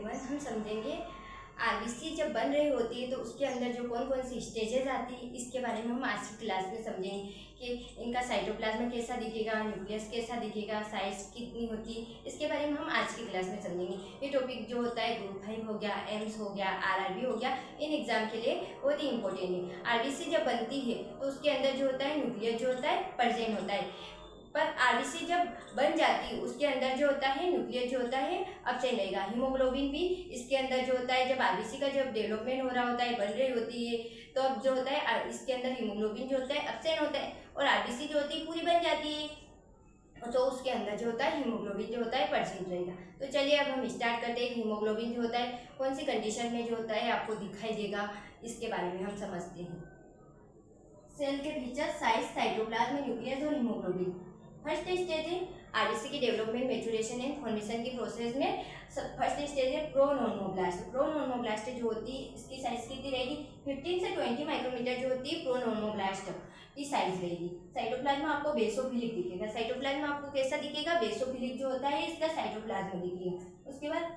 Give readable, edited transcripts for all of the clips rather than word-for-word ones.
Everyone, हम समझेंगे RBC जब बन रही होती है तो उसके अंदर जो कौन कौन सी स्टेजेस आती है, इसके बारे में हम आज की क्लास में समझेंगे कि इनका साइटोप्लाज्म कैसा दिखेगा, न्यूक्लियस कैसा दिखेगा, साइज कितनी होती है, इसके बारे में हम आज की क्लास में समझेंगे। ये टॉपिक जो होता है ग्रुप 5 हो गया, एम्स हो गया, आरआरबी हो गया, इन एग्जाम के लिए बहुत ही इंपॉर्टेंट है। आरबीसी जब बनती है तो उसके अंदर जो होता है न्यूक्लियस जो होता है प्रेजेंट होता है, पर आरबीसी जब बन जाती है उसके अंदर जो होता है न्यूक्लियस जो होता है एब्सेंट रहेगा। हीमोग्लोबिन भी इसके अंदर जो होता है, जब आरबीसी का जब डेवलपमेंट हो रहा होता है, बन रही होती है, तो अब जो होता है इसके अंदर हीमोग्लोबिन जो होता है एब्सेंट होता है और आरबीसी जो होती है पूरी बन जाती है, तो उसके अंदर जो होता है हीमोग्लोबिन जो होता है परसेंट रहेगा। तो चलिए अब हम स्टार्ट करते हैं। हीमोग्लोबिन जो होता है कौन सी कंडीशन में जो होता है आपको दिखाई देगा, इसके बारे में हम समझते हैं। सेल के फीचर, साइज, साइटोप्लाज्म, न्यूक्लियस और हीमोग्लोबिन। फर्स्ट स्टेज है आरबीसी की डेवलपमेंट, मैच्योरेशन एंड फॉर्मेशन की प्रोसेस में फर्स्ट स्टेज है प्रोनॉर्मोब्लास्ट। प्रोनॉर्मोब्लास्ट जो होती है इसकी साइज कितनी रहेगी, 15 से 20 माइक्रोमीटर जो होती है प्रोनॉर्मोब्लास्ट की साइज रहेगी। साइटोप्लाज्म आपको बेसोफिलिक दिखेगा। साइटोप्लाज्म आपको कैसा दिखेगा, बेसोफिलिक जो होता है इसका साइटोप्लाज्म दिखेगा। उसके बाद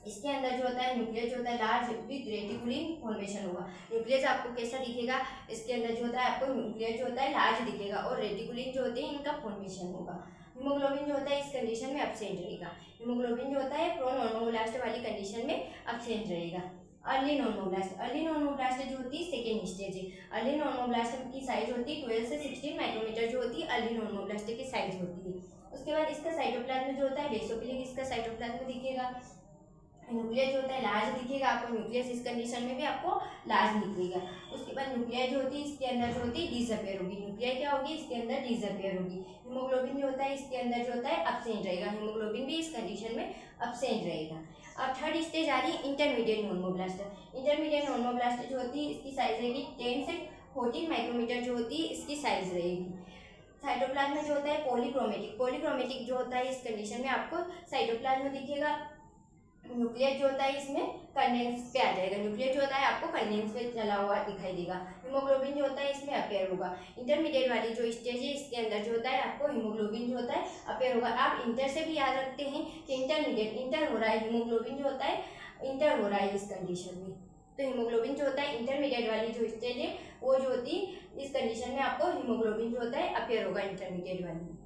इसके अंदर जो होता है न्यूक्लियस जो होता है लार्ज विद रेटिकुलिन फॉर्मेशन होगा। न्यूक्लियस आपको कैसा दिखेगा, इसके अंदर जो होता है आपको न्यूक्लियस जो होता है लार्ज दिखेगा और रेटिकुलिन जो होते हैं इनका फॉर्मेशन होगा। हीमोग्लोबिन जो होता है इस कंडीशन में एब्सेंट रहेगा। हीमोग्लोबिन जो होता है प्रोनॉर्मोब्लास्ट वाली कंडीशन में एब्सेंट रहेगा। अर्ली नॉर्मोब्लास्ट, अर्ली नॉर्मोब्लास्ट जो होती है सेकेंड स्टेज है। अर्ली नॉर्मोब्लास्ट की साइज होती है 12 से 16 माइक्रोमीटर जो होती है अर्ली नॉर्मोब्लास्ट की साइज होती है। उसके बाद इसका साइटोप्लाज्म जो होता है बेसोफिलिक, इसका साइटोप्लाज्म दिखेगा। न्यूक्लियस जो होता है लार्ज दिखेगा आपको, न्यूक्लियस इस कंडीशन में भी आपको लार्ज दिखेगा। उसके बाद न्यूक्लियस जो होती है इसके अंदर जो होती है डिसअपियर होगी। न्यूक्लियस क्या होगी, इसके अंदर डिसअपियर होगी। हीमोग्लोबिन जो होता है इसके अंदर जो होता है एब्सेंट रहेगा। हीमोग्लोबिन भी इस कंडीशन में एब्सेंट रहेगा। अब थर्ड स्टेज आ रही है इंटरमीडिएट नॉर्मोब्लास्ट। इंटरमीडिएट नॉर्मोब्लास्ट जो होती है इसकी साइज रहेगी 10 से 14 माइक्रोमीटर जो होती है इसकी साइज रहेगी। साइटोप्लाज्म जो होता है पॉलीक्रोमेटिक, पॉलीक्रोमेटिक जो होता है इस कंडीशन में आपको साइटोप्लाज्म दिखेगा। न्यूक्लियस जो होता है इसमें कंडेंस पे आ जाएगा। न्यूक्लियस जो होता है आपको कंडेंस पे चला हुआ दिखाई देगा। हीमोग्लोबिन जो होता है इसमें अपेयर होगा। इंटरमीडिएट वाली जो स्टेज है इसके अंदर जो होता है आपको हीमोग्लोबिन जो होता है अपेयर होगा। आप इंटर से भी याद रखते हैं कि इंटरमीडिएट इंटर हो रहा है, हीमोग्लोबिन जो होता है इंटर हो रहा है इस कंडीशन में। तो हीमोग्लोबिन जो होता है इंटरमीडिएट वाली जो स्टेज है वो जो होती है इस कंडीशन में आपको हीमोग्लोबिन जो होता है अपेयर होगा इंटरमीडिएट वाली।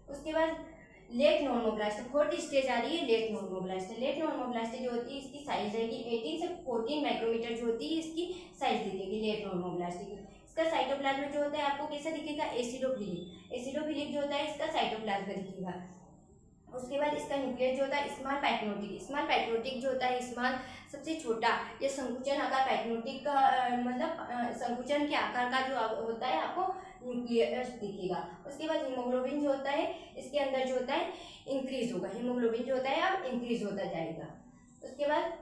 उसके बाद लेट नॉर्मोब्लास्ट, फोर्थ स्टेज आ रही है लेट नॉर्मोब्लास्ट। लेट नॉर्मोब्लास्ट जो होती है इसकी साइज रहेगी 18 से 14 माइक्रोमीटर जो होती है इसकी साइज दिखेगी लेट नॉर्मोब्लास्ट की। इसका साइटोप्लाज्म जो होता है आपको कैसा दिखेगा, एसिडोफिलिक। एसिडोफिलिक जो होता है इसका साइटोप्लाज्म दिखेगा। उसके बाद इसका न्यूक्लियस जो होता है स्मॉल पैक्नोटिक। स्मॉल पैक्नोटिक जो होता है स्मॉल सबसे छोटा, ये संकुचन आकार पैक्नोटिक का मतलब संकुचन के आकार का जो होता है आपको न्यूक्लियस दिखेगा। उसके बाद हीमोग्लोबिन जो होता है इसके अंदर जो होता है इंक्रीज होगा। हीमोग्लोबिन जो होता है अब इंक्रीज होता जाएगा। उसके बाद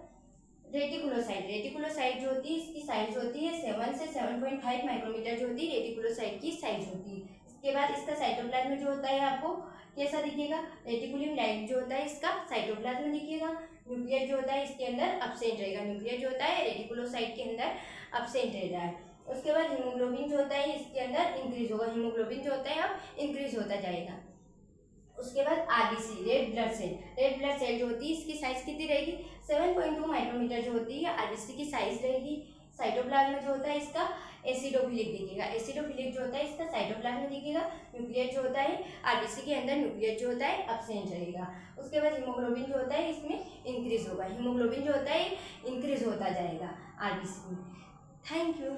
रेटिकुलोसाइट, रेटिकुलोसाइट जो होती है इसकी साइज होती है 7 से 7.5 माइक्रोमीटर जो होती है रेटिकुलोसाइट की साइज होती है। इसके बाद इसका साइटोप्लाज्म जो होता है आपको कैसा दिखेगा, रेटिकुलम लाइट जो होता है इसका साइटोप्लाज्म दिखेगा। न्यूक्लियस जो होता है इसके अंदर एब्सेंट रहेगा। न्यूक्लियस जो होता है रेटिकुलोसाइट के अंदर एब्सेंट रह रहा है। उसके बाद हीमोग्लोबिन जो होता है इसके अंदर इंक्रीज होगा। हीमोग्लोबिन जो होता है अब इंक्रीज होता जाएगा। उसके बाद RBC red blood cell, red blood cell जो होती है इसकी साइज कितनी रहेगी, 7.2 माइक्रोमीटर जो होती है आरबीसी की साइज रहेगी। साइटोप्लाज्म जो होता है इसका एसिडोफिलिक दिखेगा। एसिडोफिलिक जो होता है इसका साइटोप्लाज्म दिखेगा। न्यूक्लियस जो होता है आरबीसी के अंदर न्यूक्लियस जो होता है एब्सेंट रहेगा। उसके बाद हीमोग्लोबिन जो होता है इसमें इंक्रीज होगा। हीमोग्लोबिन जो होता है इंक्रीज होता जाएगा आरबीसी में। Thank you.